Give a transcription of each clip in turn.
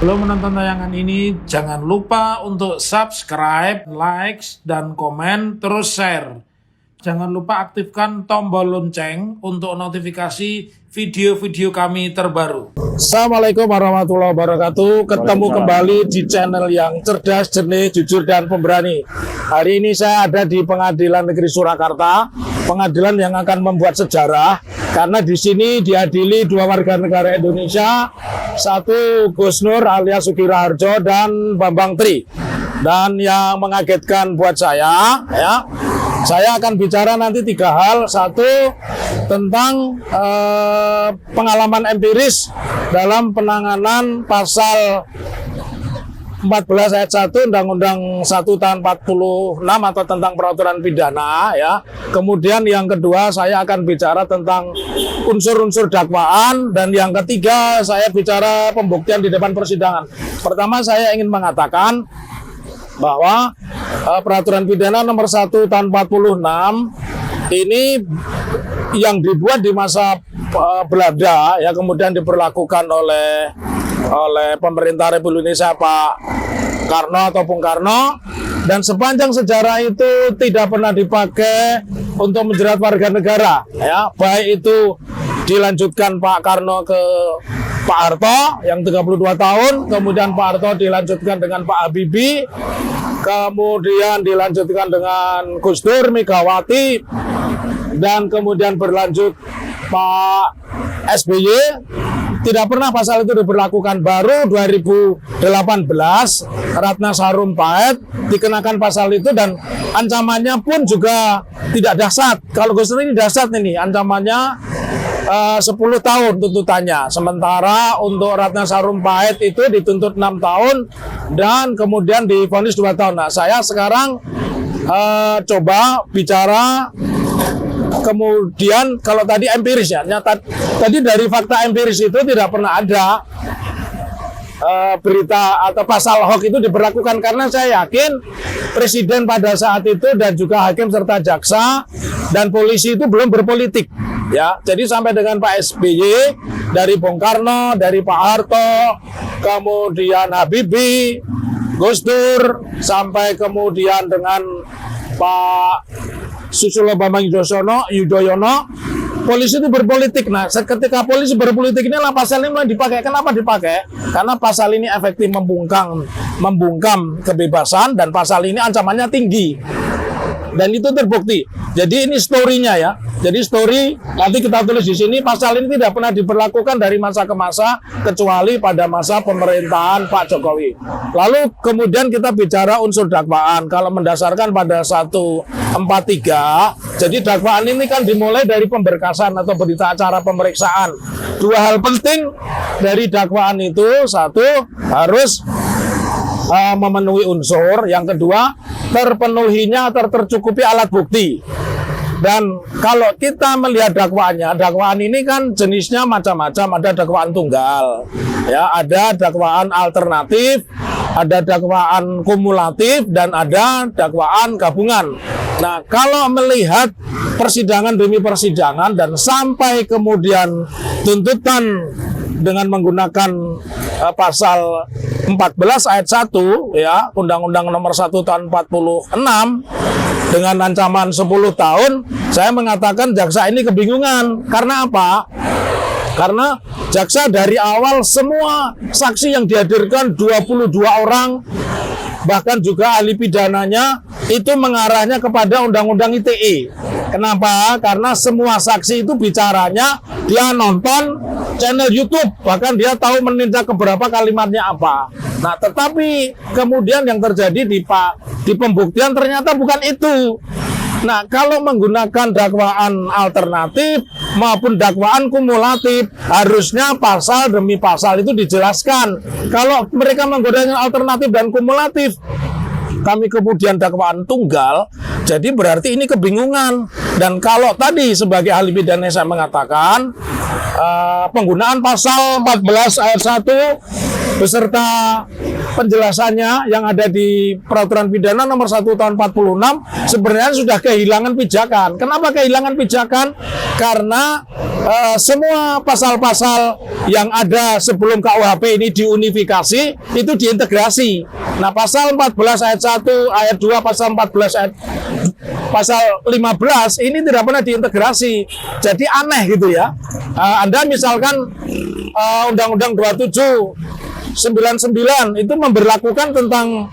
Belum menonton tayangan ini, jangan lupa untuk subscribe, like, dan komen, terus share. Jangan lupa aktifkan tombol lonceng untuk notifikasi video-video kami terbaru. Assalamualaikum warahmatullahi wabarakatuh. Ketemu kembali di channel yang cerdas, jernih, jujur, dan pemberani. Hari ini saya ada di Pengadilan Negeri Surakarta, pengadilan yang akan membuat sejarah karena di sini diadili dua warga negara Indonesia, satu Gus Nur alias Sugi Raharjo dan Bambang Tri. Dan yang mengagetkan buat saya, saya akan bicara nanti tiga hal. Satu, tentang pengalaman empiris dalam penanganan pasal 14 ayat 1 Undang-Undang 1 tahun 46 atau tentang peraturan pidana ya. Kemudian yang kedua saya akan bicara tentang unsur-unsur dakwaan, dan yang ketiga saya bicara pembuktian di depan persidangan. Pertama, saya ingin mengatakan bahwa peraturan pidana nomor 1 tahun 46 ini yang dibuat di masa Belanda ya, kemudian diberlakukan oleh pemerintah Republik Indonesia Pak Karno atau Bung Karno, dan sepanjang sejarah itu tidak pernah dipakai untuk menjerat warga negara ya, baik itu dilanjutkan Pak Karno ke Pak Harto yang 32 tahun, kemudian Pak Harto dilanjutkan dengan Pak Habibie, kemudian dilanjutkan dengan Gus Dur, Megawati, dan kemudian berlanjut Pak SBY. Tidak pernah pasal itu diberlakukan. Baru 2018 Ratna Sarumpait dikenakan pasal itu, dan ancamannya pun juga tidak dahsyat. Kalau Gus Dur ini dahsyat ini, ancamannya 10 tahun tuntutannya. Sementara untuk Ratna Sarumpait itu dituntut 6 tahun dan kemudian divonis 2 tahun. Nah, saya sekarang coba bicara. Kemudian kalau tadi empiris ya, tadi dari fakta empiris itu tidak pernah ada berita atau pasal hoax itu diberlakukan, karena saya yakin presiden pada saat itu dan juga hakim serta jaksa dan polisi itu belum berpolitik ya. Jadi sampai dengan Pak SBY, dari Bung Karno, dari Pak Harto, kemudian Habibie, Gus Dur, sampai kemudian dengan Pak Susilo Bambang Yudhoyono, polisi itu berpolitik. Nah, ketika polisi berpolitik inilah pasal ini mulai dipakai. Kenapa dipakai? Karena pasal ini efektif membungkam kebebasan, dan pasal ini ancamannya tinggi. Dan itu terbukti. Jadi ini story-nya ya. Jadi story nanti kita tulis di sini, pasal ini tidak pernah diberlakukan dari masa ke masa kecuali pada masa pemerintahan Pak Jokowi. Lalu kemudian kita bicara unsur dakwaan. Kalau mendasarkan pada 143, jadi dakwaan ini kan dimulai dari pemberkasan atau berita acara pemeriksaan. Dua hal penting dari dakwaan itu, satu harus memenuhi unsur, yang kedua terpenuhinya atau tercukupi alat bukti. Dan kalau kita melihat dakwaannya, dakwaan ini kan jenisnya macam-macam. Ada dakwaan tunggal ya, ada dakwaan alternatif, ada dakwaan kumulatif, dan ada dakwaan gabungan. Nah, kalau melihat persidangan demi persidangan dan sampai kemudian tuntutan dengan menggunakan pasal 14 ayat 1 ya, Undang-Undang nomor 1 tahun 46 dengan ancaman 10 tahun, saya mengatakan jaksa ini kebingungan. Karena apa? Karena jaksa dari awal semua saksi yang dihadirkan 22 orang, bahkan juga ahli pidananya, itu mengarahnya kepada Undang-Undang ITE. Kenapa? Karena semua saksi itu bicaranya dia nonton channel YouTube, bahkan dia tahu menindak keberapa kalimatnya apa. Nah, tetapi kemudian yang terjadi di pembuktian ternyata bukan itu. Nah, kalau menggunakan dakwaan alternatif maupun dakwaan kumulatif, harusnya pasal demi pasal itu dijelaskan. Kalau mereka menggunakan alternatif dan kumulatif, kami kemudian dakwaan tunggal, jadi berarti ini kebingungan. Dan kalau tadi sebagai ahli pidana saya mengatakan penggunaan pasal 14 ayat 1 beserta penjelasannya yang ada di Peraturan Pidana nomor 1 tahun 46 sebenarnya sudah kehilangan pijakan. Kenapa kehilangan pijakan? Karena semua pasal-pasal yang ada sebelum KUHP ini diunifikasi, itu diintegrasi. Nah, pasal 14 ayat 1, ayat 2, pasal 14 ayat pasal 15 ini tidak pernah diintegrasi. Jadi aneh gitu ya. Anda misalkan Undang-Undang 2799 itu memberlakukan tentang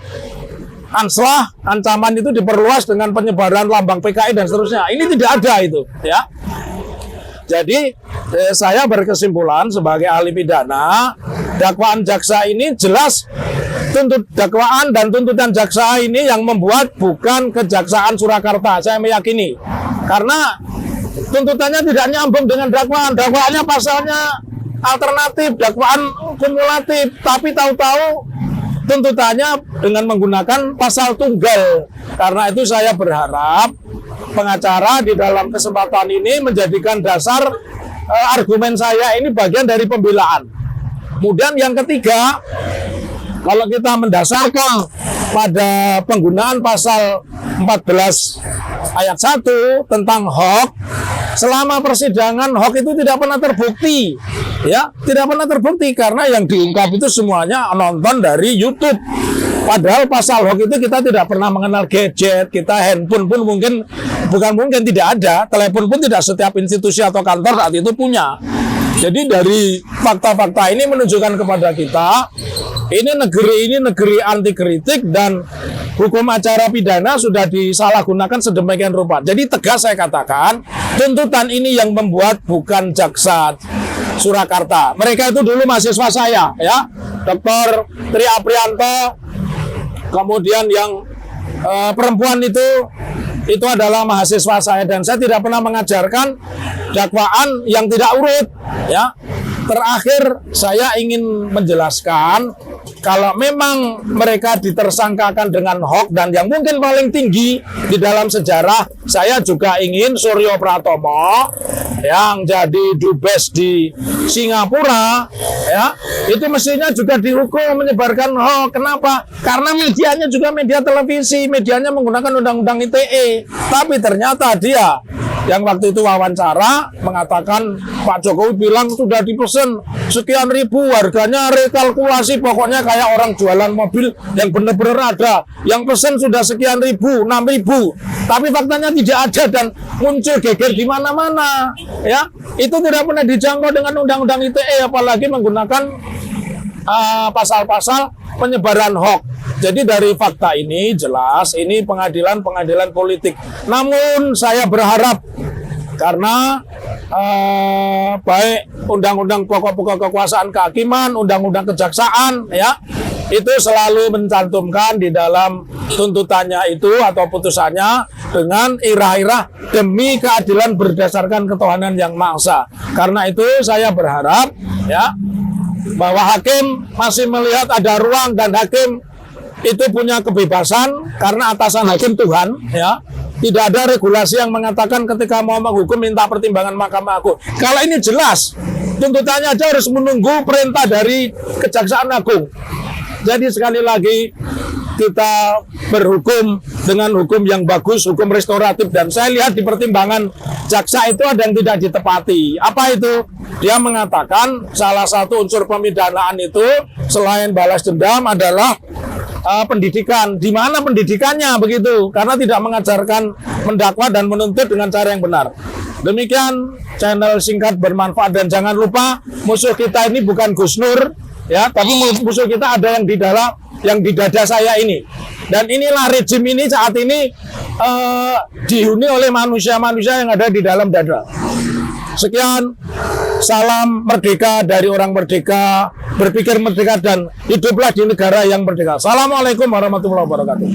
anslah, ancaman itu diperluas dengan penyebaran lambang PKI dan seterusnya. Ini tidak ada itu, ya. Jadi saya berkesimpulan sebagai ahli pidana, dakwaan jaksa ini jelas dakwaan dan tuntutan jaksa ini yang membuat bukan Kejaksaan Surakarta. Saya meyakini karena tuntutannya tidak nyambung dengan dakwaan. Dakwaannya pasalnya alternatif, dakwaan kumulatif, tapi tahu-tahu tuntutannya dengan menggunakan pasal tunggal. Karena itu saya berharap pengacara di dalam kesempatan ini menjadikan dasar argumen saya ini bagian dari pembelaan. Kemudian yang ketiga, kalau kita mendasarkan pada penggunaan pasal 14 ayat 1 tentang hoax, selama persidangan hoax itu tidak pernah terbukti, ya, tidak pernah terbukti karena yang diungkap itu semuanya nonton dari YouTube. Padahal pasal hoax itu kita tidak pernah mengenal gadget, kita handphone pun bukan tidak ada, telepon pun tidak setiap institusi atau kantor saat itu punya. Jadi dari fakta-fakta ini menunjukkan kepada kita, ini negeri anti kritik dan hukum acara pidana sudah disalahgunakan sedemikian rupa. Jadi tegas saya katakan, tuntutan ini yang membuat bukan jaksa Surakarta. Mereka itu dulu mahasiswa saya, ya, Dr. Tri Aprianto, kemudian yang perempuan itu adalah mahasiswa saya dan saya tidak pernah mengajarkan dakwaan yang tidak urut, ya. Terakhir saya ingin menjelaskan kalau memang mereka ditersangkakan dengan hoax dan yang mungkin paling tinggi di dalam sejarah, saya juga ingin Suryo Pratomo yang jadi dubes di Singapura, ya, itu mestinya juga dihukum menyebarkan hoax. Kenapa? Karena medianya juga media televisi, medianya menggunakan undang-undang ITE. Tapi ternyata dia yang waktu itu wawancara mengatakan Pak Jokowi bilang sudah dipesan sekian ribu, harganya rekalkulasi, pokoknya kayak orang jualan mobil yang benar-benar ada, yang pesan sudah sekian ribu, 6.000, tapi faktanya tidak ada dan muncul geger di mana-mana, ya. Itu tidak pernah dijangkau dengan undang-undang ITE, apalagi menggunakan pasal-pasal penyebaran hoax. Jadi dari fakta ini jelas ini pengadilan politik. Namun saya berharap karena baik undang-undang pokok-pokok kekuasaan kehakiman, undang-undang kejaksaan, ya, itu selalu mencantumkan di dalam tuntutannya itu atau putusannya dengan irah-irah demi keadilan berdasarkan ketuhanan yang Maha Esa. Karena itu saya berharap, ya, bahwa hakim masih melihat ada ruang dan hakim itu punya kebebasan karena atasan hakim Tuhan, ya. Tidak ada regulasi yang mengatakan ketika mau menghukum minta pertimbangan Mahkamah Agung. Kalau ini jelas, tuntutannya aja harus menunggu perintah dari Kejaksaan Agung. Jadi sekali lagi kita berhukum dengan hukum yang bagus, hukum restoratif, dan saya lihat di pertimbangan jaksa itu ada yang tidak ditepati. Apa itu? Dia mengatakan salah satu unsur pemidanaan itu selain balas dendam adalah pendidikan. Di mana pendidikannya begitu? Karena tidak mengajarkan mendakwa dan menuntut dengan cara yang benar. Demikian channel singkat bermanfaat dan jangan lupa musuh kita ini bukan Gus Nur, ya, tapi musuh kita ada yang di dada saya ini. Dan inilah rejim ini saat ini dihuni oleh manusia-manusia yang ada di dalam dada. Sekian, salam merdeka dari orang merdeka, berpikir merdeka dan hiduplah di negara yang merdeka. Assalamualaikum warahmatullahi wabarakatuh.